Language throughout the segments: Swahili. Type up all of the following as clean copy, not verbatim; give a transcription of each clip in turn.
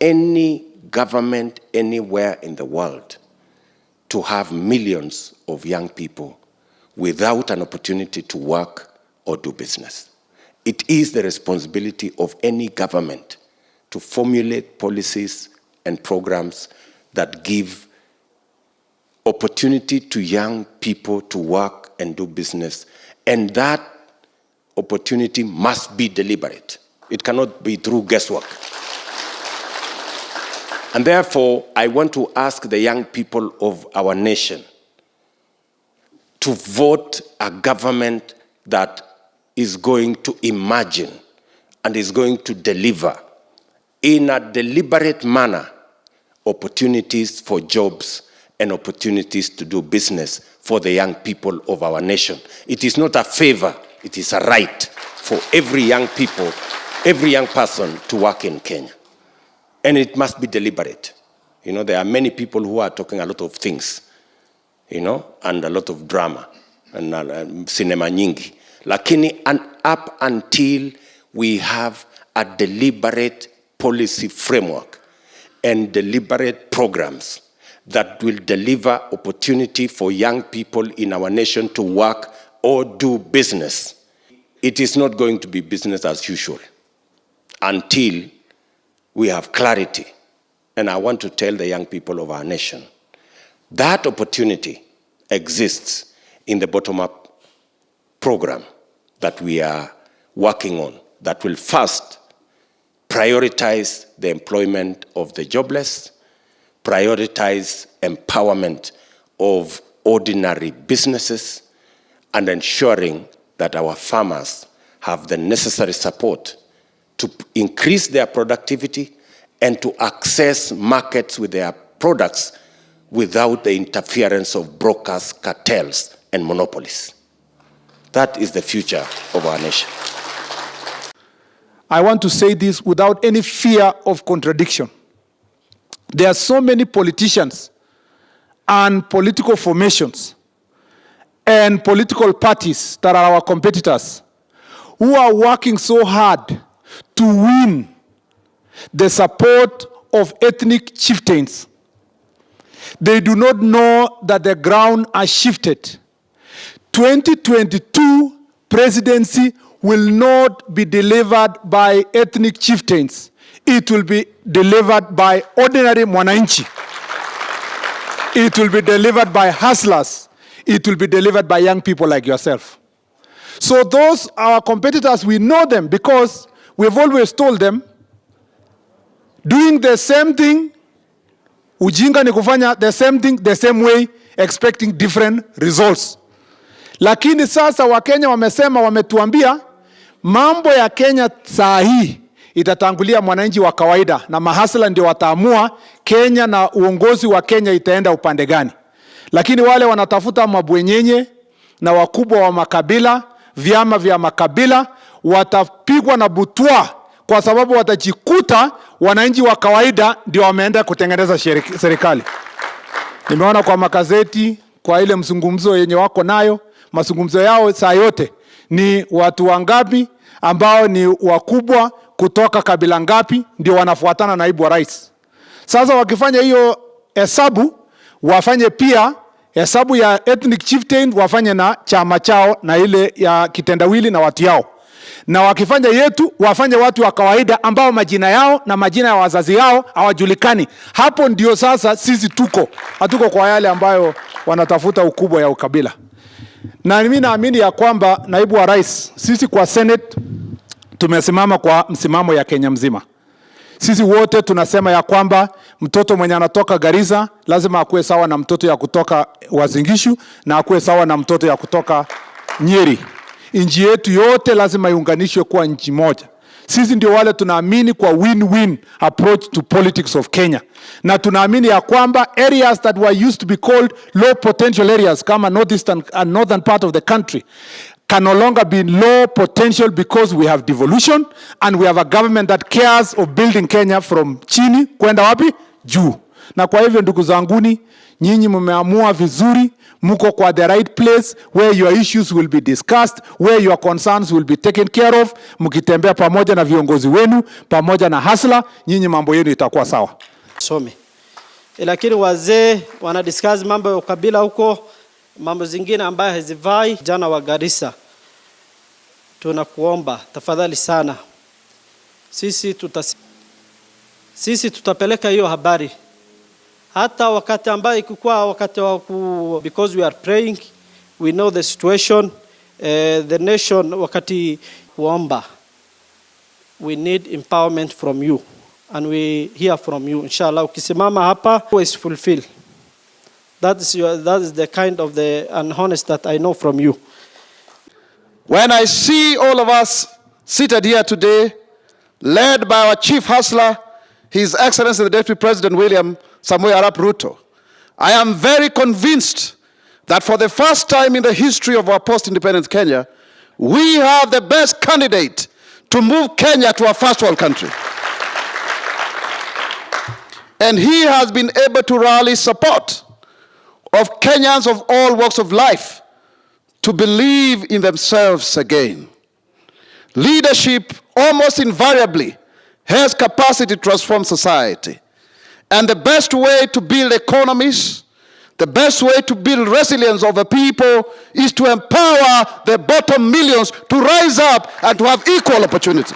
any government anywhere in the world to have millions of young people without an opportunity to work or do business. It is the responsibility of any government to formulate policies and programs that give opportunity to young people to work and do business. And that opportunity must be deliberate. It cannot be through guesswork. And therefore, I want to ask the young people of our nation to vote a government that is going to imagine and is going to deliver in a deliberate manner opportunities for jobs and opportunities to do business for the young people of our nation. It is not a favor, it is a right for every young people, every young person to work in Kenya. And it must be deliberate. You know, there are many people who are talking a lot of things, you know, and a lot of drama and cinema nyingi. Lakini up until we have a deliberate policy framework and deliberate programs that will deliver opportunity for young people in our nation to work or do business, it is not going to be business as usual until we have clarity. And I want to tell the young people of our nation, that opportunity exists in the bottom-up program that we are working on that will first prioritize the employment of the jobless, prioritize empowerment of ordinary businesses, and ensuring that our farmers have the necessary support to increase their productivity and to access markets with their products without the interference of brokers, cartels, and monopolies. That is the future of our nation. I want to say this without any fear of contradiction. There are so many politicians and political formations and political parties that are our competitors who are working so hard to win the support of ethnic chieftains. They do not know that the ground has shifted. 2022 presidency will not be delivered by ethnic chieftains. It will be delivered by ordinary mwananchi. It will be delivered by hustlers. It will be delivered by young people like yourself. So those our competitors, we know them because we've always told them doing the same thing, ujinga ni kufanya the same thing the same way, expecting different results. Lakini sasa Wakenya wamesema, wametuambia mambo ya Kenya saa hii itatangulia mwananchi wa kawaida, na mahasla ndio wataamua Kenya na uongozi wa Kenya itaenda upande gani. Lakini wale wanatafuta mabwenyenye na wakubwa wa makabila, vyama vya makabila, watapigwa na butwa kwa sababu watajikuta wananchi wa kawaida ndio wameenda kutengeneza serikali. Nimeona kwa magazeti, kwa ile mzungumzo yenye wako nayo, mazungumzo yao saa yote ni watu wangapi ambao ni wakubwa kutoka kabila ngapi ndio wanafuatana naibu wa rais. Sasa wakifanya hiyo hesabu, wafanye pia hesabu ya ethnic chieftain, wafanye na chama chao na ile ya kitendawili na watu yao. Na wakifanya yetu, wafanye watu wa kawaida ambao majina yao na majina ya wazazi yao hawajulikani. Hapo ndio sasa sisi hatuko kwa yale ambayo wanatafuta ukubwa ya ukabila. Na mimi naamini ya kwamba naibu wa rais, sisi kwa Senate tumesimama kwa msimamo ya Kenya mzima. Sisi wote tunasema ya kwamba mtoto mwenye anatoka Garissa lazima akuwe sawa na mtoto ya kutoka Uasin Gishu na akuwe sawa na mtoto ya kutoka Nyeri. Nchi yetu yote lazima iunganishwe kuwa nchi moja. Sisi ndio wale tunaamini kwa win-win approach to politics of Kenya. Na tunaamini ya kwamba areas that were used to be called low potential areas kama northeastern and northern part of the country can no longer be low potential because we have devolution and we have a government that cares of building Kenya from chini kwenda wapi? Juu. Na kwa hivyo ndugu zanguni, nyinyi mmeamua vizuri, mko kwa the right place where your issues will be discussed, where your concerns will be taken care of. Mkitembea pamoja na viongozi wenu, pamoja na hasla, nyinyi mambo yenu itakuwa sawa. Lakini wazee wana discuss mambo ya ukabila huko, mambo zingine ambayo hazivai. Jana wa Garissa, tunakuomba tafadhali sana, sisi tutapeleka hiyo habari hata wakati ambayo ikikuwa wakati wa because we are praying, we know the situation, the nation. Wakati kuomba, we need empowerment from you and we hear from you. Inshallah, ukisimama hapa always fulfill. That is the kind of the honest that I know from you. When I see all of us seated here today, led by our chief hustler, His Excellency the Deputy President William Samoei Arap Ruto, I am very convinced that for the first time in the history of our post-independence Kenya, we have the best candidate to move Kenya to a first world country. And he has been able to rally support of Kenyans of all walks of life to believe in themselves again. Leadership almost invariably has capacity to transform society. And the best way to build economies, the best way to build resilience of the people is to empower the bottom millions to rise up and to have equal opportunity.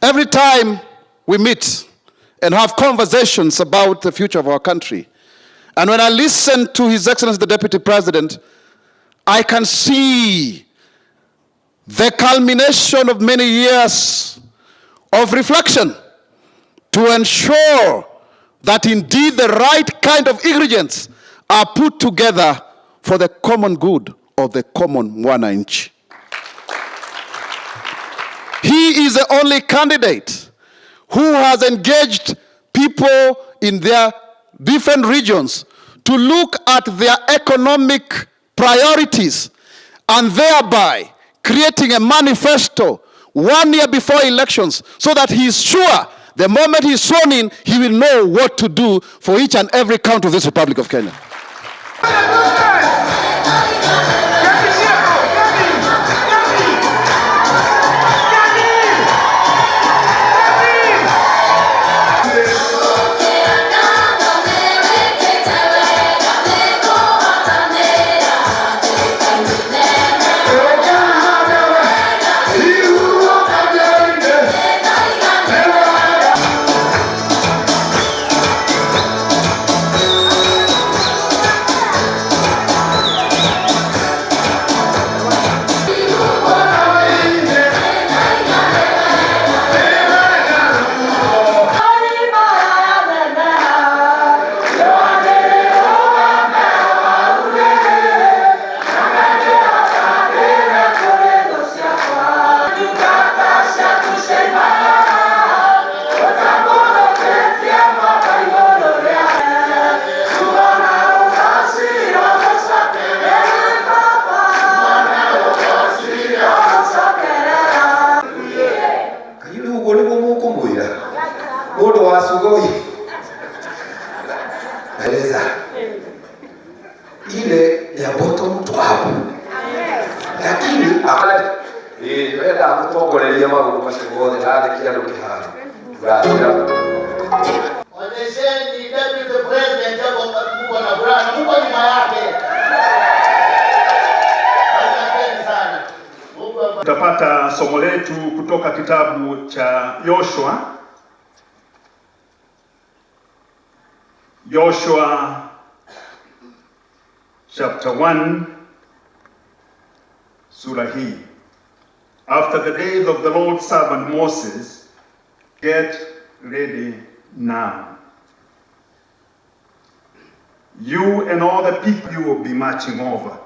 Every time we meet and have conversations about the future of our country, and when I listen to His Excellency the Deputy President, I can see the culmination of many years of reflection to ensure that indeed the right kind of ingredients are put together for the common good of the common mwananchi. He is the only candidate who has engaged people in their different regions to look at their economic priorities and thereby creating a manifesto 1 year before elections so that he is sure the moment he is sworn in, he will know what to do for each and every count of this Republic of Kenya. ile ya bottom to up. Lakini wenda gutongoreria maundu macio mothe athiki andu kiharo. Onyesheni Deputy President Jacob Mkubwa na Brian Mungu nyuma yake. Asanteni sana. Tutapata somo letu kutoka kitabu cha Joshua chapter 1 sura hii. After the days of the Lord's servant Moses, get ready now. You and all the people you will be marching over.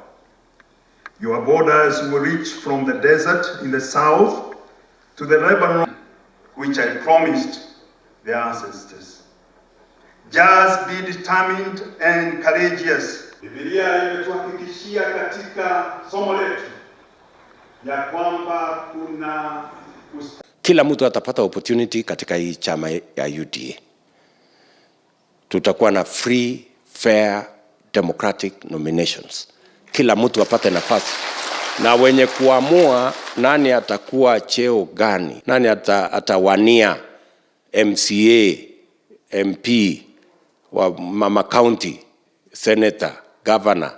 Your borders will reach from the desert in the south to the Lebanon, which I promised their ancestors. Just be determined and courageous. Biblia imetuhakikishia katika somo letu ya kwamba kuna kila mtu atapata opportunity katika hii chama ya UDA. tutakuwa na free, fair, democratic nominations. Kila mtu apate nafasi. Na wenye kuamua nani atakuwa cheo gani, nani atawania MCA, MP, wa mama county, senator, governor,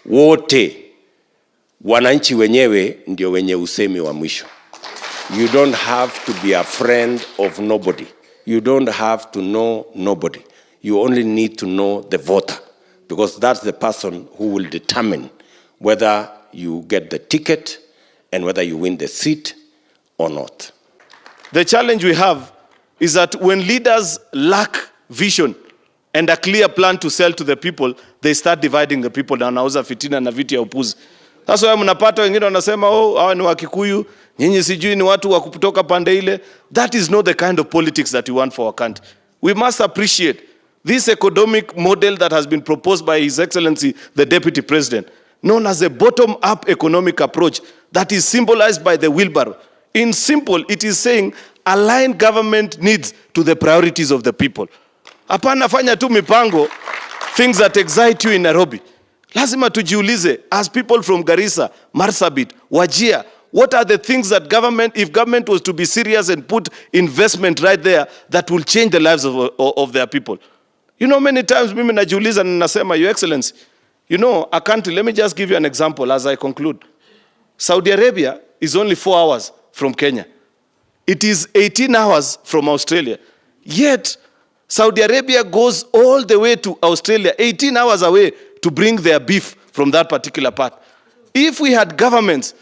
wote wananchi wenyewe ndio wenye usemi wa mwisho. You don't have to be a friend of nobody. You don't have to know nobody. You only need to know the voter, because that's the person who will determine whether you get the ticket and whether you win the seat or not. The challenge we have is that when leaders lack vision and a clear plan to sell to the people, they start dividing the people na wanauza fitina na viti ya upuzi. Sasa wewe mnapata wengine wanasema hawa ni Wakikuyu, nyinyi sijui ni watu wa kutoka pande ile. That is not the kind of politics that we want for our country. We must appreciate this economic model that has been proposed by His Excellency the Deputy President, known as a bottom-up economic approach that is symbolized by the wheelbarrow. In simple, it is saying align government needs to the priorities of the people. Hapana fanya tu mipango, things that excite you in Nairobi. Lazima tujiulize, as people from Garissa, Marsabit, Wajir, what are the things that if government was to be serious and put investment right there, that will change the lives of their people? You know, many times mimi najiuliza na nasema, Your Excellency, you know, a country, let me just give you an example as I conclude. Saudi Arabia is only 4 hours from Kenya. It is 18 hours from Australia. Yet, Saudi Arabia goes all the way to Australia, 18 hours away, to bring their beef from that particular part. If we had governments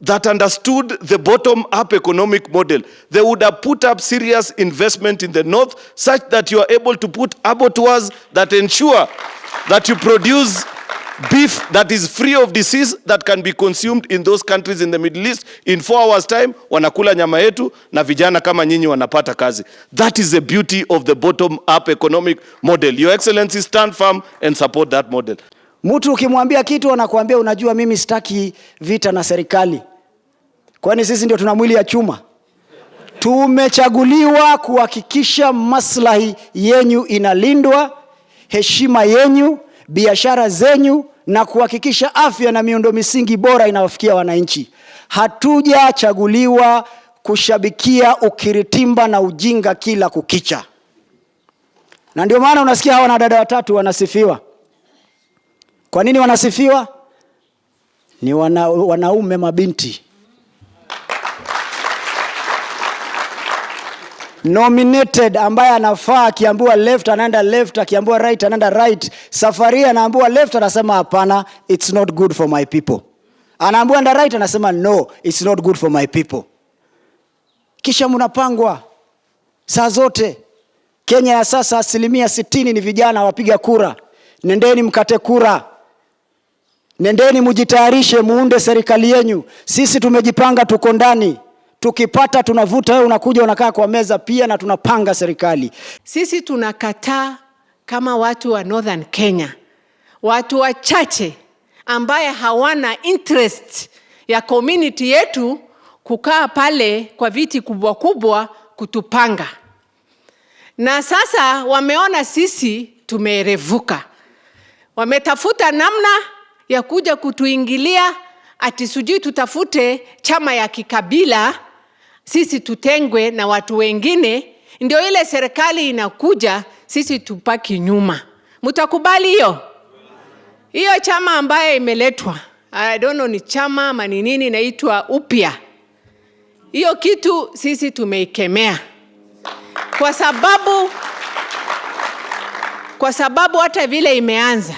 that understood the bottom-up economic model, they would have put up serious investment in the north, such that you are able to put abattoirs that ensure that you produce beef that is free of disease, that can be consumed in those countries in the Middle East. In 4 hours time, wanakula nyama yetu na vijana kama nyinyi wanapata kazi. That is the beauty of the bottom-up economic model. Your Excellency, stand firm and support that model. Mtu ukimwambia kitu anakuambia unajua mimi sitaki vita na serikali. Kwani sisi ndio tuna mwili ya chuma? Tumechaguliwa kuhakikisha maslahi yenyu inalindwa, heshima yenyu, biashara zenyu, na kuhakikisha afya na miundo misingi bora inawafikia wananchi. Hatujachaguliwa kushabikia ukiritimba na ujinga kila kukicha. Na ndio maana unasikia hawa na dada watatu wanasifiwa. Kwa nini wanasifiwa? Ni wanaume mabinti. Nominated, ambaye anafaa akiambiwa left anaenda left, akiambiwa right anaenda right. Safari anaambiwa left anasema hapana, it's not good for my people. Anaambiwa enda right anasema no, it's not good for my people. Kisha mnapangwa saa zote. Kenya ya sasa 60% ni vijana wapiga kura. Nendeni mkate kura. Nendeni mujitayarishe muunde serikali yenu. Sisi tumejipanga, tuko ndani. Tukipata tunavuta, wewe unakuja unakaa kwa meza pia, na tunapanga serikali. Sisi tunakataa kama watu wa Northern Kenya, watu wachache ambaye hawana interest ya community yetu kukaa pale kwa viti kubwa kubwa kutupanga. Na sasa wameona sisi tumerevuka. Wametafuta namna ya kuja kutuingilia, ati sijui tutafute chama ya kikabila, sisi tutengwe na watu wengine, ndio ile serikali inakuja sisi tupaki nyuma. Mtakubali hiyo? Hiyo chama ambaye imeletwa, I don't know ni chama ama ni nini, inaitwa upya. Hiyo kitu sisi tumeikemea. Kwa sababu hata vile imeanza,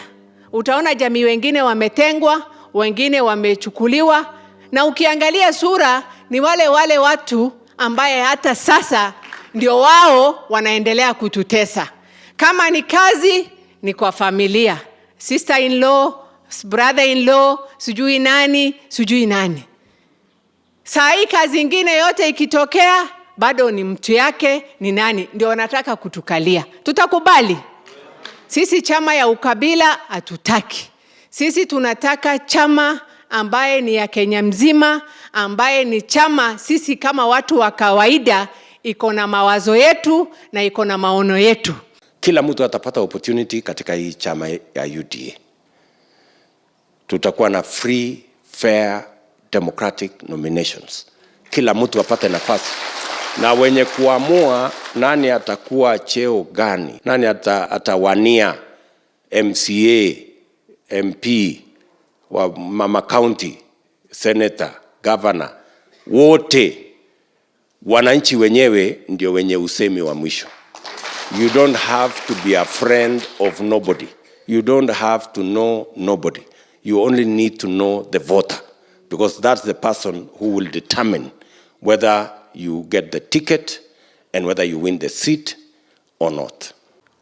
utaona jamii wengine wametengwa, wengine wamechukuliwa, na ukiangalia sura ni wale watu ambaye hata sasa ndio wao wanaendelea kututesa. Kama ni kazi, ni kwa familia, sister-in-law, brother-in-law, sijui nani. Saa hii kazi ingine yote ikitokea, bado ni mtu yake, ni nani, ndio wanataka kutukalia. Tutakubali? Sisi chama ya ukabila hatutaki. Sisi tunataka chama ambaye ni ya Kenya mzima, ambaye ni chama sisi kama watu wa kawaida iko na mawazo yetu na iko na maono yetu. Kila mtu atapata opportunity katika hii chama ya UDA. Tutakuwa na free, fair, democratic nominations. Kila mtu apate nafasi. Na wenye kuamua nani atakuwa cheo gani, nani atawania MCA, MP, wa mama county, senator, governor, wote wananchi wenyewe ndio wenye usemi wa mwisho. You don't have to be a friend of nobody. You don't have to know nobody. You only need to know the voter, because that's the person who will determine whether you get the ticket and whether you win the seat or not.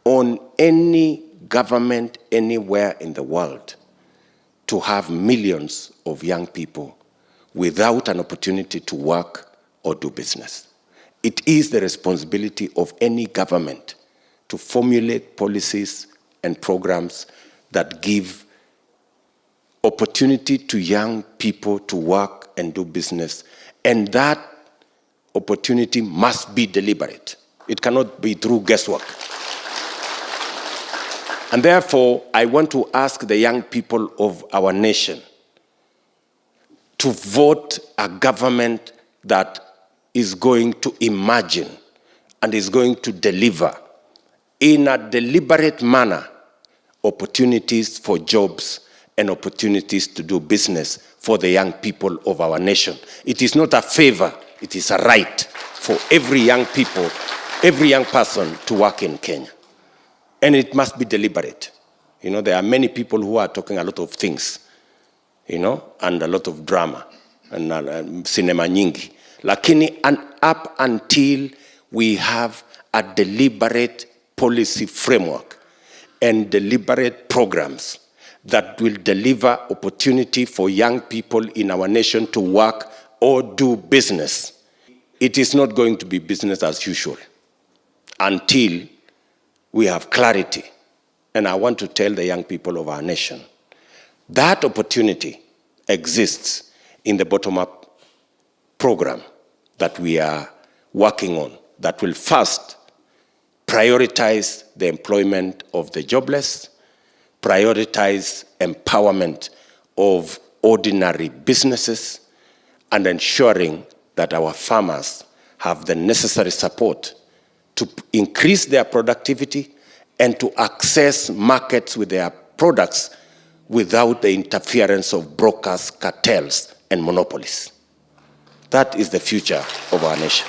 On any government anywhere in the world to have millions of young people without an opportunity to work or do business. It is the responsibility of any government to formulate policies and programs that give opportunity to young people to work and do business, and that opportunity must be deliberate. It cannot be through guesswork. And therefore, I want to ask the young people of our nation to vote a government that is going to imagine and is going to deliver in a deliberate manner opportunities for jobs and opportunities to do business for the young people of our nation. It is not a favor, it is a right for every young people, every young person to work in Kenya. And it must be deliberate. You know, there are many people who are talking a lot of things, you know, and a lot of drama and cinema nyingi. Lakini up until we have a deliberate policy framework and deliberate programs that will deliver opportunity for young people in our nation to work or do business, it is not going to be business as usual until we have clarity. And I want to tell the young people of our nation, that opportunity exists in the bottom-up program that we are working on that will first prioritize the employment of the jobless, prioritize empowerment of ordinary businesses, and ensuring that our farmers have the necessary support to increase their productivity and to access markets with their products without the interference of brokers, cartels, and monopolies. That is the future of our nation.